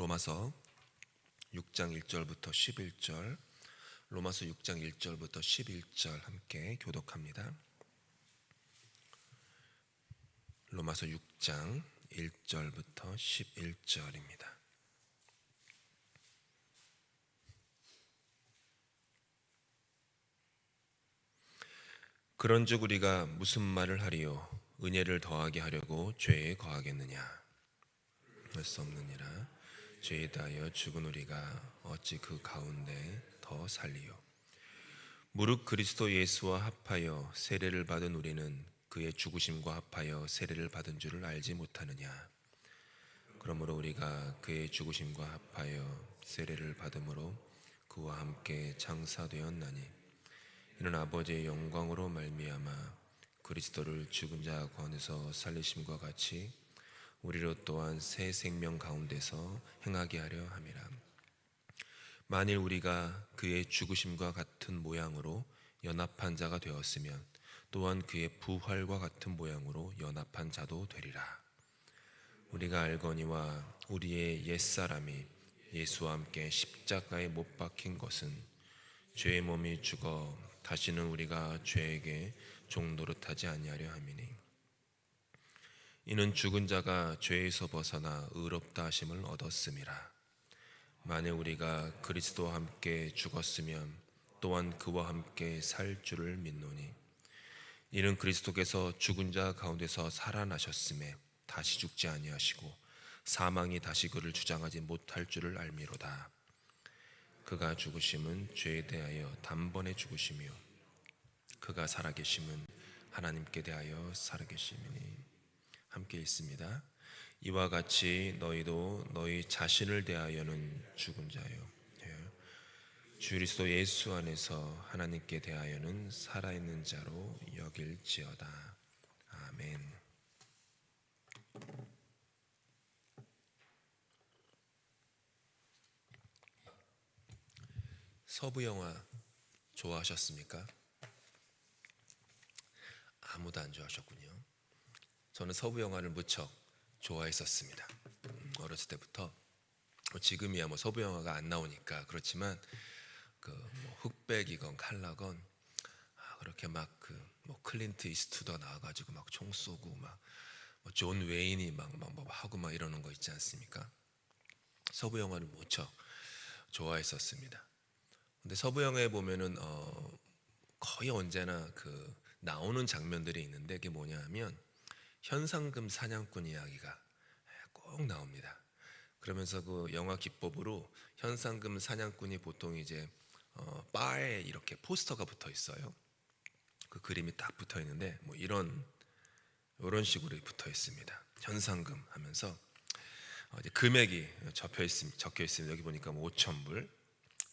로마서 6장 1절부터 11절, 로마서 6장 1절부터 11절 함께 교독합니다. 로마서 6장 1절부터 11절입니다. 그런즉 우리가 무슨 말을 하리요? 은혜를 더하게 하려고 죄에 거하겠느냐? 할 수 없느니라. 죄에 대하여 죽은 우리가 어찌 그 가운데 더 살리요? 무릇 그리스도 예수와 합하여 세례를 받은 우리는 그의 죽으심과 합하여 세례를 받은 줄을 알지 못하느냐? 그러므로 우리가 그의 죽으심과 합하여 세례를 받음으로 그와 함께 장사되었나니 이는 아버지의 영광으로 말미암아 그리스도를 죽은 자 가운데서 살리심과 같이 우리로 또한 새 생명 가운데서 행하게 하려 함이라. 만일 우리가 그의 죽으심과 같은 모양으로 연합한 자가 되었으면 또한 그의 부활과 같은 모양으로 연합한 자도 되리라. 우리가 알거니와 우리의 옛사람이 예수와 함께 십자가에 못 박힌 것은 죄의 몸이 죽어 다시는 우리가 죄에게 종노릇하지 아니하려 함이니 이는 죽은 자가 죄에서 벗어나 의롭다 하심을 얻었음이라. 만일 우리가 그리스도와 함께 죽었으면 또한 그와 함께 살 줄을 믿노니 이는 그리스도께서 죽은 자 가운데서 살아나셨음에 다시 죽지 아니하시고 사망이 다시 그를 주장하지 못할 줄을 알미로다. 그가 죽으심은 죄에 대하여 단번에 죽으시며 그가 살아계심은 하나님께 대하여 살아계심이니. 함께 읽습니다. 이와 같이 너희도 너희 자신을 대하여는 죽은 자요 주 그리스도 예수 안에서 하나님께 대하여는 살아있는 자로 여길지어다. 아멘. 서부 영화 좋아하셨습니까? 아무도 안 좋아하셨군요. 저는 서부 영화를 무척 좋아했었습니다. 어렸을 때부터. 지금이야 서부 영화가 안 나오니까 그렇지만 흑백이건 칼라건 그렇게 클린트 이스트우드가 나와가지고 막 총 쏘고 존 웨인이 막 하고 이러는 거 있지 않습니까? 서부 영화를 무척 좋아했었습니다. 근데 서부 영화에 보면은 거의 언제나 나오는 장면들이 있는데 그게 뭐냐면 현상금 사냥꾼 이야기가 꼭 나옵니다. 그러면서 그 영화 기법으로 현상금 사냥꾼이 보통 이제 바에 이렇게 포스터가 붙어 있어요. 그 그림이 딱 붙어 있는데 이런 식으로 붙어 있습니다. 현상금 하면서 이제 금액이 적혀 있습니다. 여기 보니까 5,000불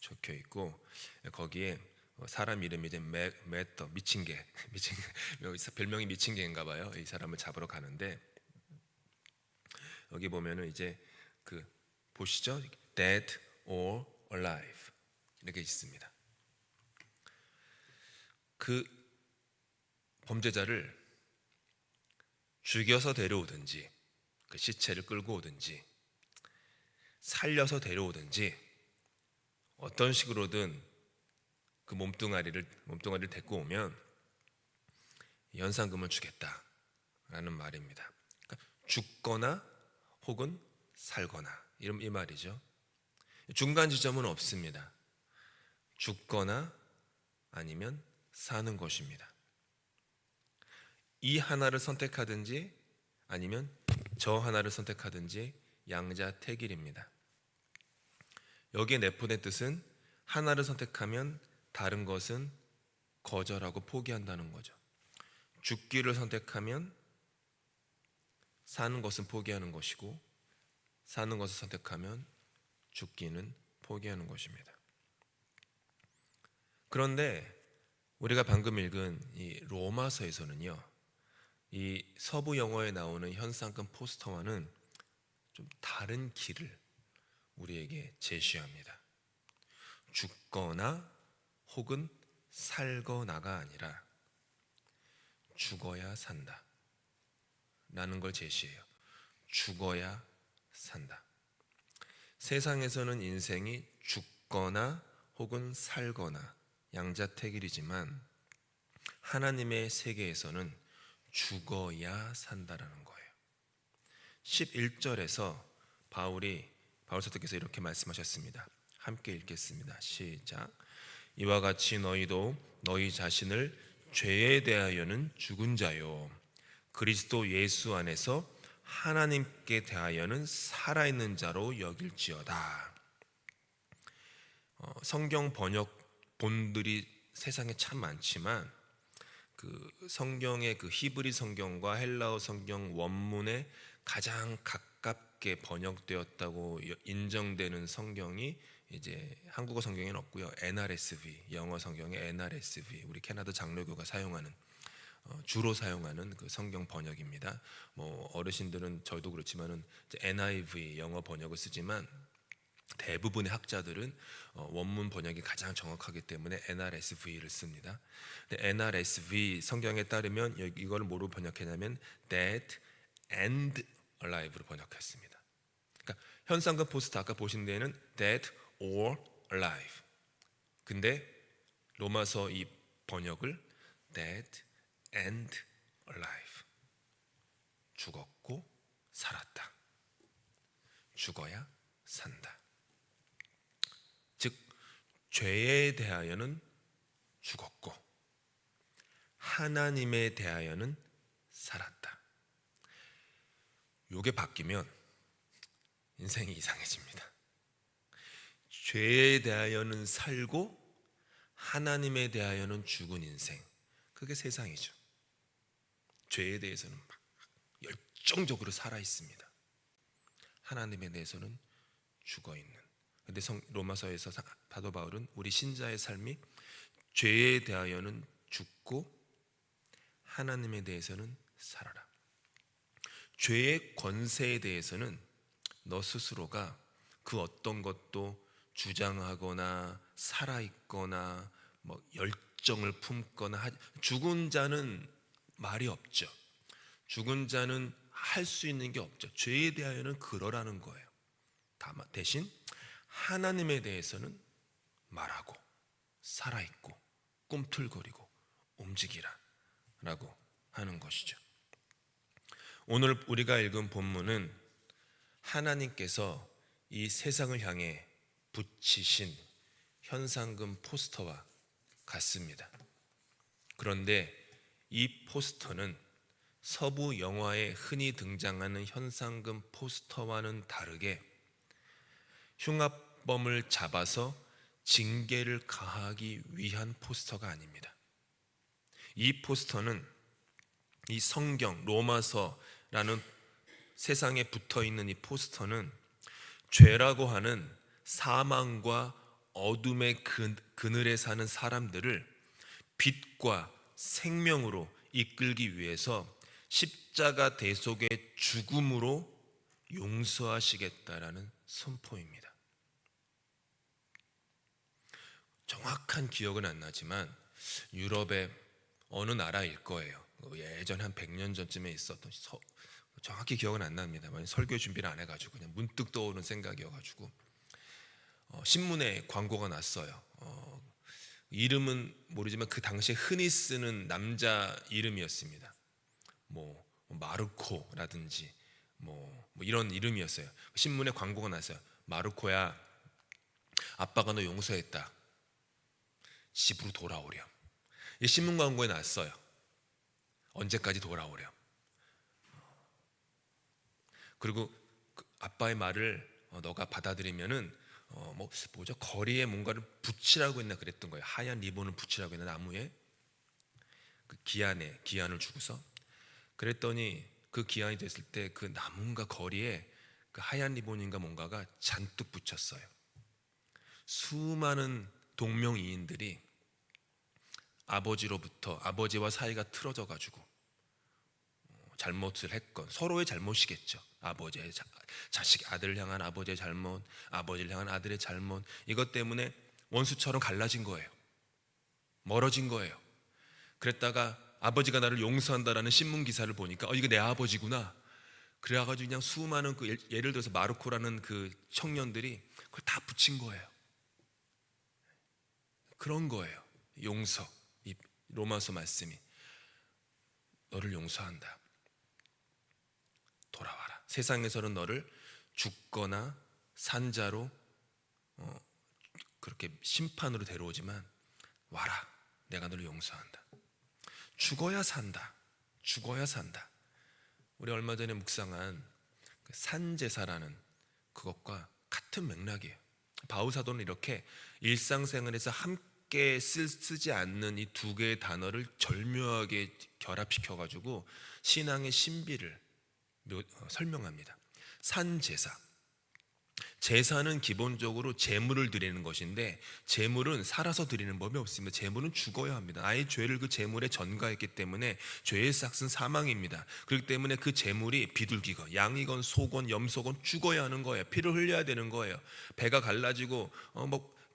적혀 있고 거기에 사람 이름이 이제 매터 미친 개 별명이 미친 개인가 봐요. 이 사람을 잡으러 가는데 여기 보면은 이제 보시죠? Dead or alive 이렇게 있습니다. 그 범죄자를 죽여서 데려오든지 그 시체를 끌고 오든지 살려서 데려오든지 어떤 식으로든 그 몸뚱아리를 데리고 오면 현상금을 주겠다라는 말입니다. 그러니까 죽거나 혹은 살거나 이 말이죠. 중간 지점은 없습니다. 죽거나 아니면 사는 것입니다. 이 하나를 선택하든지 아니면 저 하나를 선택하든지 양자택일입니다. 여기에 내포된 뜻은 하나를 선택하면 다른 것은 거절하고 포기한다는 거죠. 죽기를 선택하면 사는 것은 포기하는 것이고 사는 것을 선택하면 죽기는 포기하는 것입니다. 그런데 우리가 방금 읽은 이 로마서에서는요, 이 서부 영어에 나오는 현상금 포스터와는 좀 다른 길을 우리에게 제시합니다. 죽거나 혹은 살거나가 아니라 죽어야 산다 라는 걸 제시해요. 죽어야 산다. 세상에서는 인생이 죽거나 혹은 살거나 양자택일이지만 하나님의 세계에서는 죽어야 산다라는 거예요. 11절에서 바울 사도께서 이렇게 말씀하셨습니다. 함께 읽겠습니다. 시작. 이와 같이 너희도 너희 자신을 죄에 대하여는 죽은 자요 그리스도 예수 안에서 하나님께 대하여는 살아있는 자로 여길지어다. 성경 번역 본들이 세상에 참 많지만 그 성경의 그 히브리 성경과 헬라어 성경 원문에 가장 가깝게 번역되었다고 인정되는 성경이 이제 한국어 성경에는 없고요. NRSV, 영어 성경의 NRSV, 우리 캐나다 장로교가 사용하는 주로 사용하는 그 성경 번역입니다. 뭐 어르신들은 저도 그렇지만은 NIV 영어 번역을 쓰지만 대부분의 학자들은 원문 번역이 가장 정확하기 때문에 NRSV를 씁니다. 근데 NRSV 성경에 따르면 이거를 뭐로 번역했냐면 dead and alive로 번역했습니다. 그러니까 현상금 포스트 아까 보신 데에는 dead or alive. 근데 로마서 이 번역을 dead and alive. 죽었고 살았다. 죽어야 산다. 즉 죄에 대하여는 죽었고 하나님에 대하여는 살았다. 요게 바뀌면 인생이 이상해집니다. 죄에 대하여는 살고 하나님에 대하여는 죽은 인생, 그게 세상이죠. 죄에 대해서는 막 열정적으로 살아 있습니다. 하나님에 대해서는 죽어 있는. 근데 로마서에서 사도 바울은 우리 신자의 삶이 죄에 대하여는 죽고 하나님에 대해서는 살아라. 죄의 권세에 대해서는 너 스스로가 그 어떤 것도 주장하거나 살아있거나 뭐 열정을 품거나 죽은 자는 말이 없죠. 죽은 자는 할 수 있는 게 없죠. 죄에 대하여는 그러라는 거예요. 다만 대신 하나님에 대해서는 말하고 살아있고 꿈틀거리고 움직이라 라고 하는 것이죠. 오늘 우리가 읽은 본문은 하나님께서 이 세상을 향해 붙이신 현상금 포스터와 같습니다. 그런데 이 포스터는 서부 영화에 흔히 등장하는 현상금 포스터와는 다르게 흉악범을 잡아서 징계를 가하기 위한 포스터가 아닙니다. 이 포스터는 이 성경 로마서라는 세상에 붙어있는 이 포스터는 죄라고 하는 사망과 어둠의 그늘에 사는 사람들을 빛과 생명으로 이끌기 위해서 십자가 대속의 죽음으로 용서하시겠다라는 선포입니다. 정확한 기억은 안 나지만 유럽의 어느 나라일 거예요. 예전에 한 100년 전쯤에 있었던 정확히 기억은 안 납니다. 설교 준비를 안 해가지고 그냥 문득 떠오른 생각이어가지고 신문에 광고가 났어요. 이름은 모르지만 그 당시에 흔히 쓰는 남자 이름이었습니다. 뭐 마르코라든지 뭐 이런 이름이었어요. 신문에 광고가 났어요. 마르코야, 아빠가 너 용서했다. 집으로 돌아오렴. 이 신문 광고에 났어요. 언제까지 돌아오렴. 그리고 아빠의 말을 너가 받아들이면은 뭐죠? 거리에 뭔가를 붙이라고 했나 그랬던 거예요. 하얀 리본을 붙이라고 했나 나무에 그 기한을 주고서 그랬더니 그 기한이 됐을 때 그 나무인가 거리에 그 하얀 리본인가 뭔가가 잔뜩 붙였어요. 수많은 동명이인들이 아버지와 사이가 틀어져 가지고 잘못을 했건 서로의 잘못이겠죠. 아버지의 자식 아들을 향한 아버지의 잘못, 아버지를 향한 아들의 잘못, 이것 때문에 원수처럼 갈라진 거예요. 멀어진 거예요. 그랬다가 아버지가 나를 용서한다라는 신문 기사를 보니까 이거 내 아버지구나. 그래가지고 그냥 수많은 그 예를 들어서 마르코라는 그 청년들이 그걸 다 붙인 거예요. 그런 거예요. 용서. 이 로마서 말씀이 너를 용서한다. 돌아와라. 세상에서는 너를 죽거나 산자로 그렇게 심판으로 데려오지만 와라. 내가 너를 용서한다. 죽어야 산다. 죽어야 산다. 우리 얼마 전에 묵상한 산제사라는 그것과 같은 맥락이에요. 바울 사도는 이렇게 일상생활에서 함께 쓰지 않는 이 두 개의 단어를 절묘하게 결합시켜가지고 신앙의 신비를 설명합니다. 산제사, 제사는 기본적으로 제물을 드리는 것인데 제물은 살아서 드리는 법이 없습니다. 제물은 죽어야 합니다. 나의 죄를 그 제물에 전가했기 때문에 죄의 삭은 사망입니다. 그렇기 때문에 그 제물이 비둘기건 양이건 소건 염소건 죽어야 하는 거예요. 피를 흘려야 되는 거예요. 배가 갈라지고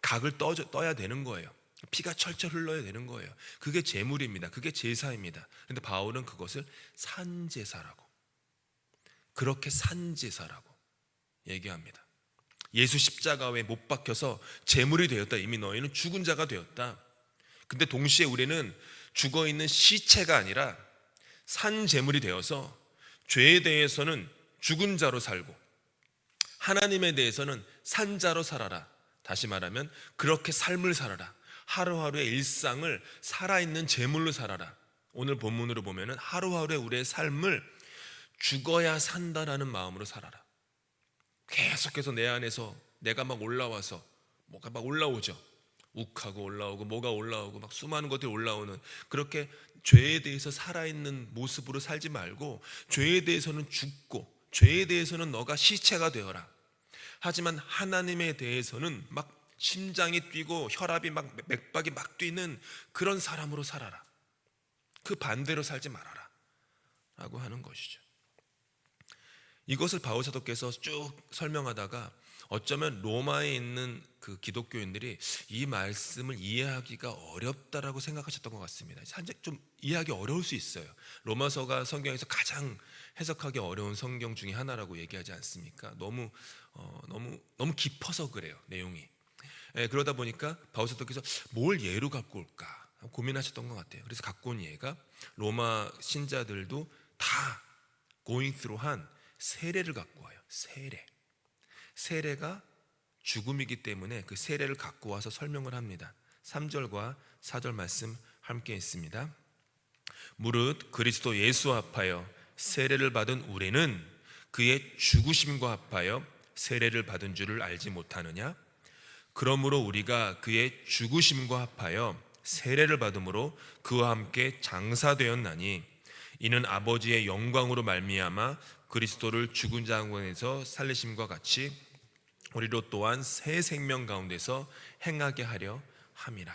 각을 떠야 되는 거예요. 피가 철철 흘러야 되는 거예요. 그게 제물입니다. 그게 제사입니다. 그런데 바울은 그것을 산제사라고, 그렇게 산제사라고 얘기합니다. 예수 십자가에 못 박혀서 제물이 되었다. 이미 너희는 죽은 자가 되었다. 근데 동시에 우리는 죽어있는 시체가 아니라 산 제물이 되어서 죄에 대해서는 죽은 자로 살고 하나님에 대해서는 산 자로 살아라. 다시 말하면 그렇게 삶을 살아라. 하루하루의 일상을 살아있는 제물로 살아라. 오늘 본문으로 보면은 하루하루의 우리의 삶을 죽어야 산다라는 마음으로 살아라. 계속해서 내 안에서 내가 막 올라와서 뭐가 막 올라오죠. 욱하고 올라오고 뭐가 올라오고 막 수많은 것들이 올라오는, 그렇게 죄에 대해서 살아있는 모습으로 살지 말고 죄에 대해서는 죽고 죄에 대해서는 너가 시체가 되어라. 하지만 하나님에 대해서는 막 심장이 뛰고 혈압이 막 맥박이 막 뛰는 그런 사람으로 살아라. 그 반대로 살지 말아라 라고 하는 것이죠. 이것을 바울 사도께서 쭉 설명하다가 어쩌면 로마에 있는 그 기독교인들이 이 말씀을 이해하기가 어렵다라고 생각하셨던 것 같습니다. 사실 좀 이해하기 어려울 수 있어요. 로마서가 성경에서 가장 해석하기 어려운 성경 중에 하나라고 얘기하지 않습니까? 너무 깊어서 그래요, 내용이. 그러다 보니까 바울 사도께서 뭘 예로 갖고 올까 고민하셨던 것 같아요. 그래서 갖고 온 예가 로마 신자들도 다 going through 한 세례를 갖고 와요. 세례가 죽음이기 때문에 그 세례를 갖고 와서 설명을 합니다. 3절과 4절 말씀 함께 있습니다. 무릇 그리스도 예수 합하여 세례를 받은 우리는 그의 죽으심과 합하여 세례를 받은 줄을 알지 못하느냐? 그러므로 우리가 그의 죽으심과 합하여 세례를 받음으로 그와 함께 장사되었나니 이는 아버지의 영광으로 말미암아 그리스도를 죽은 자 가운데서 살리심과 같이 우리로 또한 새 생명 가운데서 행하게 하려 함이라.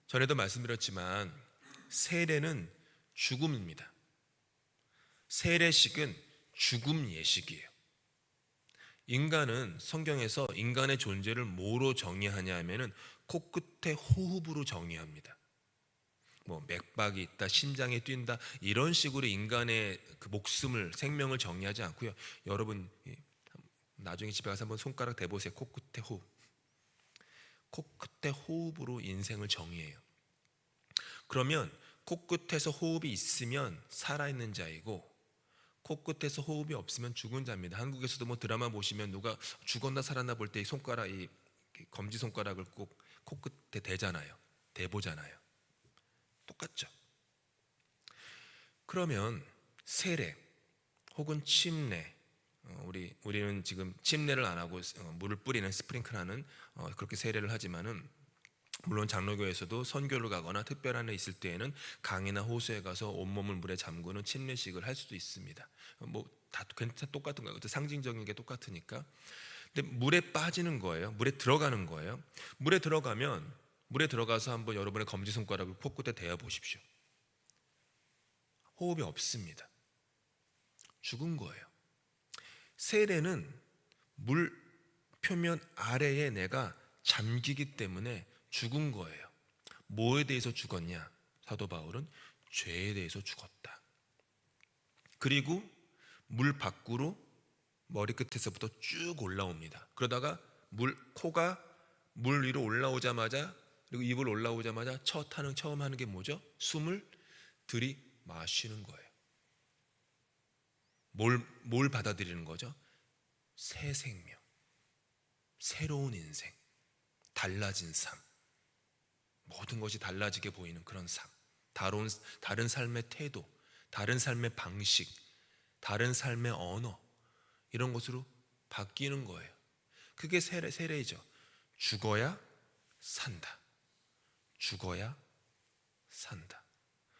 전에도 말씀드렸지만 세례는 죽음입니다. 세례식은 죽음 예식이에요. 인간은 성경에서 인간의 존재를 뭐로 정의하냐 하면은 코끝의 호흡으로 정의합니다. 맥박이 있다, 심장이 뛴다 이런 식으로 인간의 그 목숨을, 생명을 정의하지 않고요. 여러분 나중에 집에 가서 한번 손가락 대보세요. 코끝의 호흡. 코끝의 호흡으로 인생을 정의해요. 그러면 코끝에서 호흡이 있으면 살아있는 자이고 코끝에서 호흡이 없으면 죽은 자입니다. 한국에서도 드라마 보시면 누가 죽었나 살았나 볼 때 이 손가락, 이 검지 손가락을 꼭 코끝에 대잖아요. 대보잖아요. 똑같죠. 그러면 세례 혹은 침례, 우리는 지금 침례를 안 하고 물을 뿌리는 스프링클하는 그렇게 세례를 하지만은 물론 장로교에서도 선교를 가거나 특별한 일 있을 때에는 강이나 호수에 가서 온몸을 물에 잠그는 침례식을 할 수도 있습니다. 다 똑같은 거예요. 상징적인 게 똑같으니까. 근데 물에 빠지는 거예요. 물에 들어가는 거예요. 물에 들어가서 한번 여러분의 검지손가락을 코끝에 대어 보십시오. 호흡이 없습니다. 죽은 거예요. 세례는 물 표면 아래에 내가 잠기기 때문에 죽은 거예요. 뭐에 대해서 죽었냐? 사도 바울은 죄에 대해서 죽었다. 그리고 물 밖으로 머리끝에서부터 쭉 올라옵니다. 그러다가 코가 물 위로 올라오자마자, 그리고 입을 올라오자마자 처음 하는 게 뭐죠? 숨을 들이마시는 거예요. 뭘 받아들이는 거죠? 새 생명, 새로운 인생, 달라진 삶, 모든 것이 달라지게 보이는 그런 삶, 다른 삶의 태도, 다른 삶의 방식, 다른 삶의 언어, 이런 것으로 바뀌는 거예요. 그게 세례죠. 죽어야 산다. 죽어야 산다.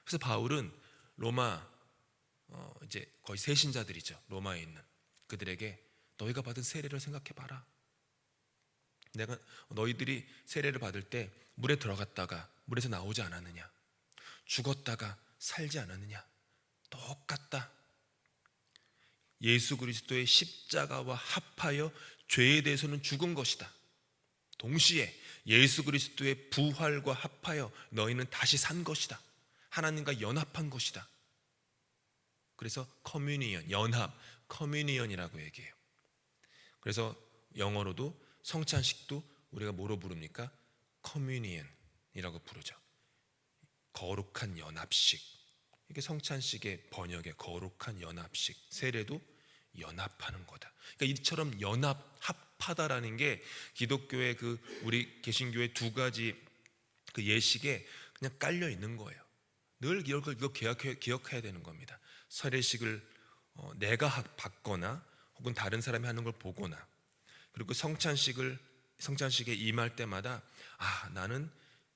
그래서 바울은 로마 이제 거의 새신자들이죠. 로마에 있는 그들에게 너희가 받은 세례를 생각해 봐라. 내가 너희들이 세례를 받을 때 물에 들어갔다가 물에서 나오지 않았느냐? 죽었다가 살지 않았느냐? 똑같다. 예수 그리스도의 십자가와 합하여 죄에 대해서는 죽은 것이다. 동시에 예수 그리스도의 부활과 합하여 너희는 다시 산 것이다. 하나님과 연합한 것이다. 그래서 커뮤니언, 연합, 커뮤니언이라고 얘기해요. 그래서 영어로도 성찬식도 우리가 뭐로 부릅니까? 커뮤니언이라고 부르죠. 거룩한 연합식. 이게 성찬식의 번역의 거룩한 연합식. 세례도 연합하는 거다. 그러니까 이처럼 합하다라는 게 기독교의 우리 개신교의 두 가지 그 예식에 그냥 깔려 있는 거예요. 늘 이거 기억해야 되는 겁니다. 세례식을 내가 받거나 혹은 다른 사람이 하는 걸 보거나, 그리고 성찬식에 임할 때마다 나는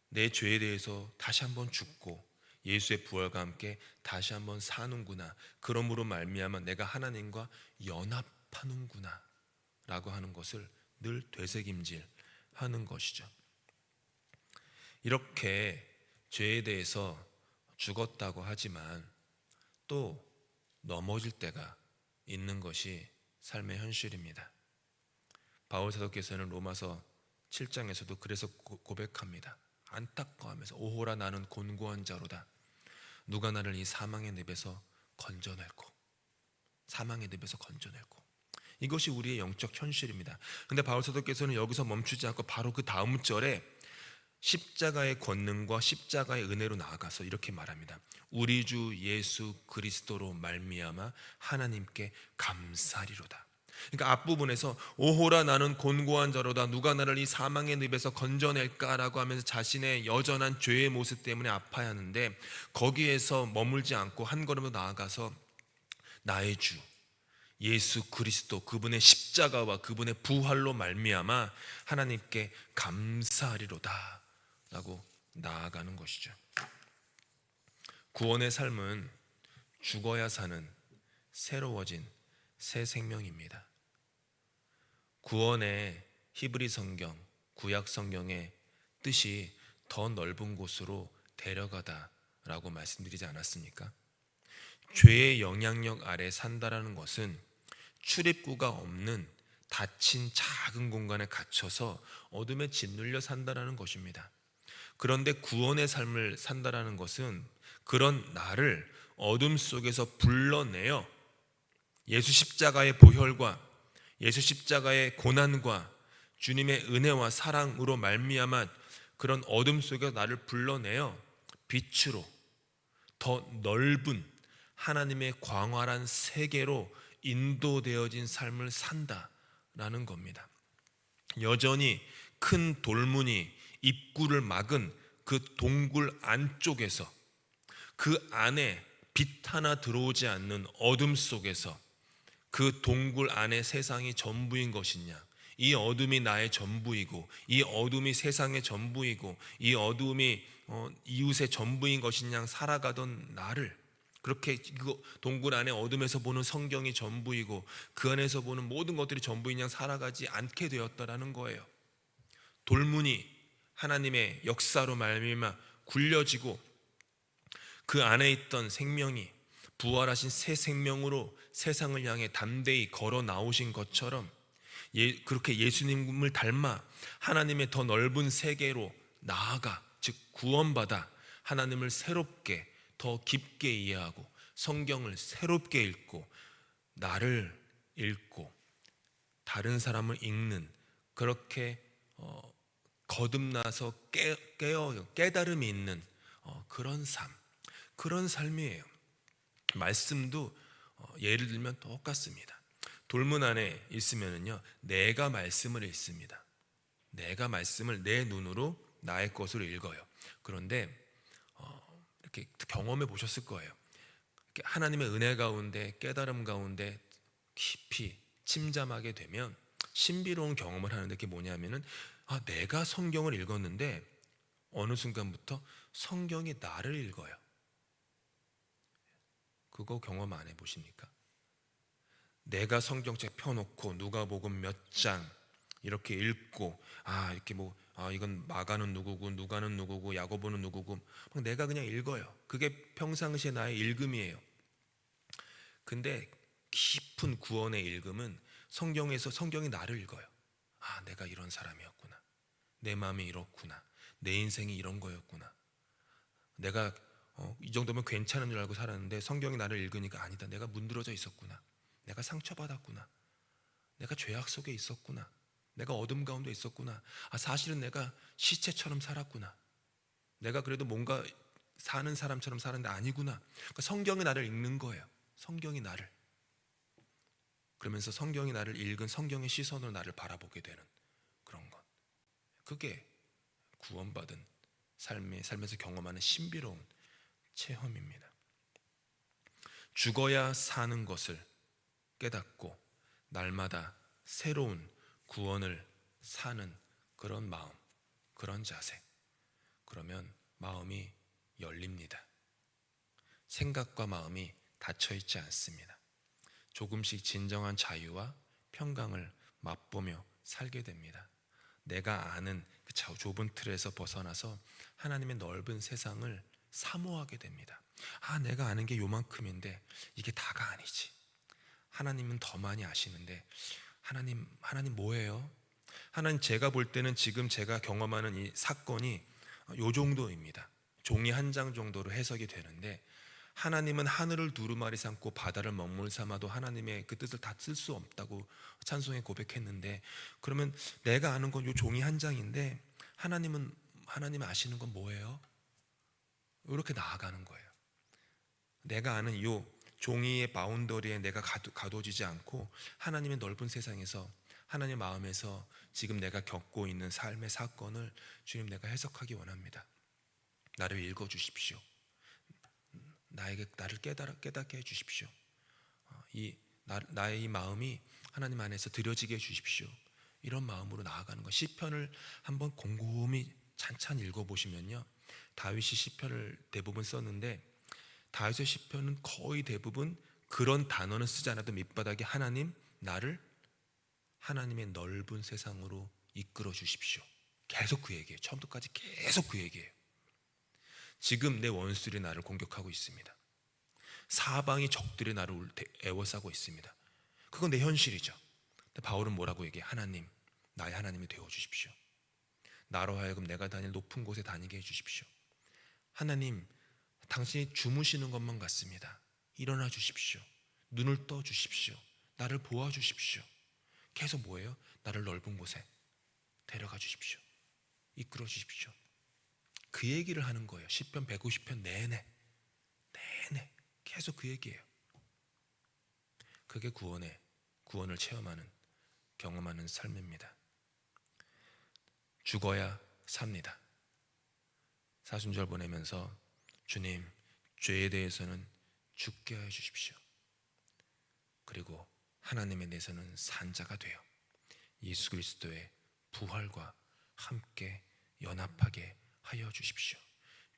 내 죄에 대해서 다시 한번 죽고 예수의 부활과 함께 다시 한번 사는구나. 그러므로 말미암아 내가 하나님과 연합하는구나 라고 하는 것을 늘 되새김질하는 것이죠. 이렇게 죄에 대해서 죽었다고 하지만 또 넘어질 때가 있는 것이 삶의 현실입니다. 바울 사도께서는 로마서 7장에서도 그래서 고백합니다. 안타까워하면서 오호라 나는 곤고한 자로다. 누가 나를 이 사망의 늪에서 건져낼꼬. 사망의 늪에서 건져낼꼬. 이것이 우리의 영적 현실입니다. 근데 바울 사도께서는 여기서 멈추지 않고 바로 그 다음 절에 십자가의 권능과 십자가의 은혜로 나아가서 이렇게 말합니다. 우리 주 예수 그리스도로 말미암아 하나님께 감사리로다. 그러니까 앞부분에서 오호라 나는 곤고한 자로다. 누가 나를 이 사망의 늪에서 건져낼까라고 하면서 자신의 여전한 죄의 모습 때문에 아파야 하는데, 거기에서 머물지 않고 한 걸음 더 나아가서 나의 주 예수 그리스도, 그분의 십자가와 그분의 부활로 말미암아 하나님께 감사하리로다 라고 나아가는 것이죠. 구원의 삶은 죽어야 사는 새로워진 새 생명입니다. 구원의 히브리 성경, 구약 성경의 뜻이 더 넓은 곳으로 데려가다라고 말씀드리지 않았습니까? 죄의 영향력 아래 산다라는 것은 출입구가 없는 닫힌 작은 공간에 갇혀서 어둠에 짓눌려 산다라는 것입니다. 그런데 구원의 삶을 산다라는 것은 그런 나를 어둠 속에서 불러내어 예수 십자가의 보혈과 예수 십자가의 고난과 주님의 은혜와 사랑으로 말미암아 그런 어둠 속에서 나를 불러내어 빛으로 더 넓은 하나님의 광활한 세계로 인도되어진 삶을 산다라는 겁니다. 여전히 큰 돌문이 입구를 막은 그 동굴 안쪽에서, 그 안에 빛 하나 들어오지 않는 어둠 속에서 그 동굴 안에 세상이 전부인 것이냐, 이 어둠이 나의 전부이고 이 어둠이 세상의 전부이고 이 어둠이 이웃의 전부인 것이냐 살아가던 나를, 그렇게 그 동굴 안에 어둠에서 보는 성경이 전부이고 그 안에서 보는 모든 것들이 전부인 양 살아가지 않게 되었다라는 거예요. 돌문이 하나님의 역사로 말미암아 굴려지고 그 안에 있던 생명이 부활하신 새 생명으로 세상을 향해 담대히 걸어 나오신 것처럼 그렇게 예수님을 닮아 하나님의 더 넓은 세계로 나아가, 즉 구원받아 하나님을 새롭게 더 깊게 이해하고 성경을 새롭게 읽고 나를 읽고 다른 사람을 읽는, 그렇게 거듭나서 깨달음이 있는 그런 삶이에요. 말씀도 예를 들면 똑같습니다. 돌문 안에 있으면요, 내가 말씀을 읽습니다. 내가 말씀을 내 눈으로 나의 것으로 읽어요. 그런데 이렇게 경험해 보셨을 거예요. 하나님의 은혜 가운데, 깨달음 가운데 깊이 침잠하게 되면 신비로운 경험을 하는데, 그게 뭐냐면은 내가 성경을 읽었는데 어느 순간부터 성경이 나를 읽어요. 그거 경험 안 해보십니까? 내가 성경책 펴놓고 누가복음 몇 장 이렇게 읽고, 이렇게 이건 마가는 누구고 누가는 누구고 야고보는 누구고 내가 그냥 읽어요. 그게 평상시에 나의 읽음이에요. 근데 깊은 구원의 읽음은 성경에서 성경이 나를 읽어요. 내가 이런 사람이었구나. 내 마음이 이렇구나. 내 인생이 이런 거였구나. 내가 이 정도면 괜찮은 줄 알고 살았는데 성경이 나를 읽으니까 아니다. 내가 문드러져 있었구나. 내가 상처받았구나. 내가 죄악 속에 있었구나. 내가 어둠 가운데 있었구나. 사실은 내가 시체처럼 살았구나. 내가 그래도 뭔가 사는 사람처럼 살았는데 아니구나. 그러니까 성경이 나를 읽는 거예요. 성경이 나를. 그러면서 성경이 나를 읽은 성경의 시선으로 나를 바라보게 되는 그런 것. 그게 구원받은 삶에서 경험하는 신비로운 체험입니다. 죽어야 사는 것을 깨닫고 날마다 새로운 구원을 사는 그런 마음, 그런 자세. 그러면 마음이 열립니다. 생각과 마음이 닫혀있지 않습니다. 조금씩 진정한 자유와 평강을 맛보며 살게 됩니다. 내가 아는 그 좁은 틀에서 벗어나서 하나님의 넓은 세상을 사모하게 됩니다. 내가 아는 게 요만큼인데 이게 다가 아니지. 하나님은 더 많이 아시는데, 하나님 뭐예요? 하나님, 제가 볼 때는 지금 제가 경험하는 이 사건이 요 정도입니다. 종이 한 장 정도로 해석이 되는데, 하나님은 하늘을 두루마리 삼고 바다를 먹물 삼아도 하나님의 그 뜻을 다 쓸 수 없다고 찬송에 고백했는데, 그러면 내가 아는 건 요 종이 한 장인데 하나님 아시는 건 뭐예요? 이렇게 나아가는 거예요. 내가 아는 요 종이의 바운더리에 내가 가둬지지 않고 하나님의 넓은 세상에서, 하나님의 마음에서 지금 내가 겪고 있는 삶의 사건을 주님, 내가 해석하기 원합니다. 나를 읽어주십시오. 나를 깨닫게 해주십시오. 나의 이 마음이 하나님 안에서 드려지게 해주십시오. 이런 마음으로 나아가는 것. 시편을 한번 곰곰이 찬찬히 읽어보시면요, 다윗이 시편을 대부분 썼는데, 다윗의 시편은 거의 대부분 그런 단어는 쓰지 않아도 밑바닥에 하나님, 나를 하나님의 넓은 세상으로 이끌어 주십시오. 계속 그 얘기예요. 처음부터까지 계속 그 얘기예요. 지금 내 원수들이 나를 공격하고 있습니다. 사방이 적들이 나를 애워싸고 있습니다. 그건 내 현실이죠. 근데 바울은 뭐라고 얘기해? 하나님, 나의 하나님이 되어 주십시오. 나로 하여금 내가 다닐 높은 곳에 다니게 해 주십시오. 하나님, 당신이 주무시는 것만 같습니다. 일어나 주십시오. 눈을 떠 주십시오. 나를 보아 주십시오. 계속 뭐예요? 나를 넓은 곳에 데려가 주십시오. 이끌어 주십시오. 그 얘기를 하는 거예요. 시편 150편 내내 계속 그 얘기예요. 그게 구원을 체험하는, 경험하는 삶입니다. 죽어야 삽니다. 사순절 보내면서 주님, 죄에 대해서는 죽게 해 주십시오. 그리고 하나님에 대해서는 산 자가 되어 예수 그리스도의 부활과 함께 연합하게 하여 주십시오.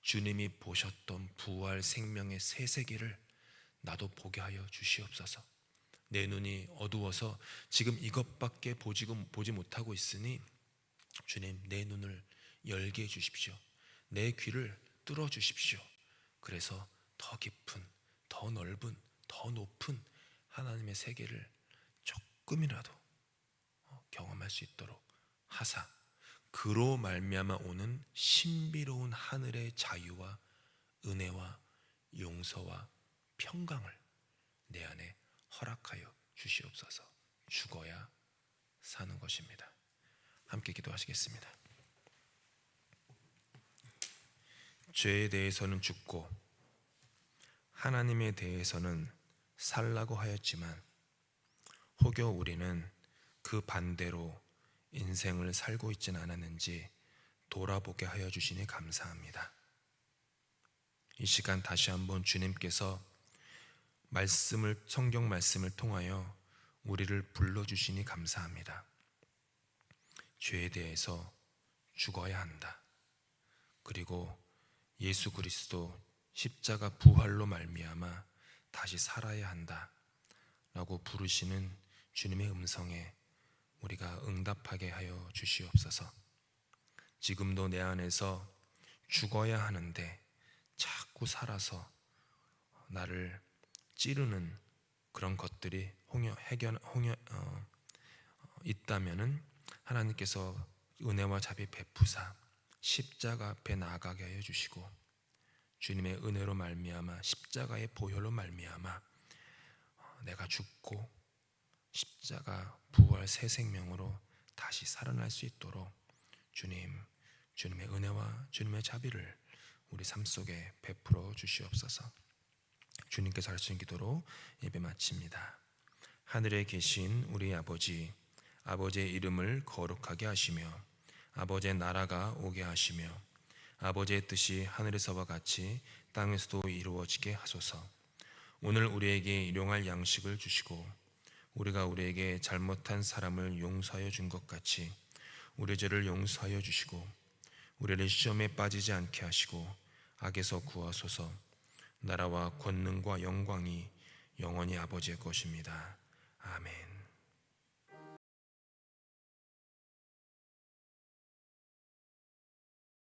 주님이 보셨던 부활 생명의 새 세계를 나도 보게 하여 주시옵소서. 내 눈이 어두워서 지금 이것밖에 보지 못하고 있으니 주님, 내 눈을 열게 해 주십시오. 내 귀를 뚫어 주십시오. 그래서 더 깊은, 더 넓은, 더 높은 하나님의 세계를 조금이라도 경험할 수 있도록 하사, 그로 말미암아 오는 신비로운 하늘의 자유와 은혜와 용서와 평강을 내 안에 허락하여 주시옵소서. 죽어야 사는 것입니다. 함께 기도하시겠습니다. 죄에 대해서는 죽고 하나님에 대해서는 살라고 하였지만 혹여 우리는 그 반대로 인생을 살고 있지는 않았는지 돌아보게 하여 주시니 감사합니다. 이 시간 다시 한번 주님께서 성경 말씀을 통하여 우리를 불러주시니 감사합니다. 죄에 대해서 죽어야 한다. 그리고 예수 그리스도 십자가 부활로 말미암아 다시 살아야 한다 라고 부르시는 주님의 음성에 우리가 응답하게 하여 주시옵소서. 지금도 내 안에서 죽어야 하는데 자꾸 살아서 나를 찌르는 그런 것들이 있다면은 하나님께서 은혜와 자비 베푸사 십자가 앞에 나아가게 하여 주시고 주님의 은혜로 말미암아 십자가의 보혈로 말미암아 내가 죽고 십자가 부활 새 생명으로 다시 살아날 수 있도록 주님의 은혜와 주님의 자비를 우리 삶 속에 베풀어 주시옵소서. 주님께서 하시는 기도로 예배 마칩니다. 하늘에 계신 우리 아버지, 아버지의 이름을 거룩하게 하시며 아버지의 나라가 오게 하시며 아버지의 뜻이 하늘에서와 같이 땅에서도 이루어지게 하소서. 오늘 우리에게 일용할 양식을 주시고 우리가 우리에게 잘못한 사람을 용서하여 준 것 같이 우리 죄를 용서하여 주시고 우리를 시험에 빠지지 않게 하시고 악에서 구하소서. 나라와 권능과 영광이 영원히 아버지의 것입니다. 아멘.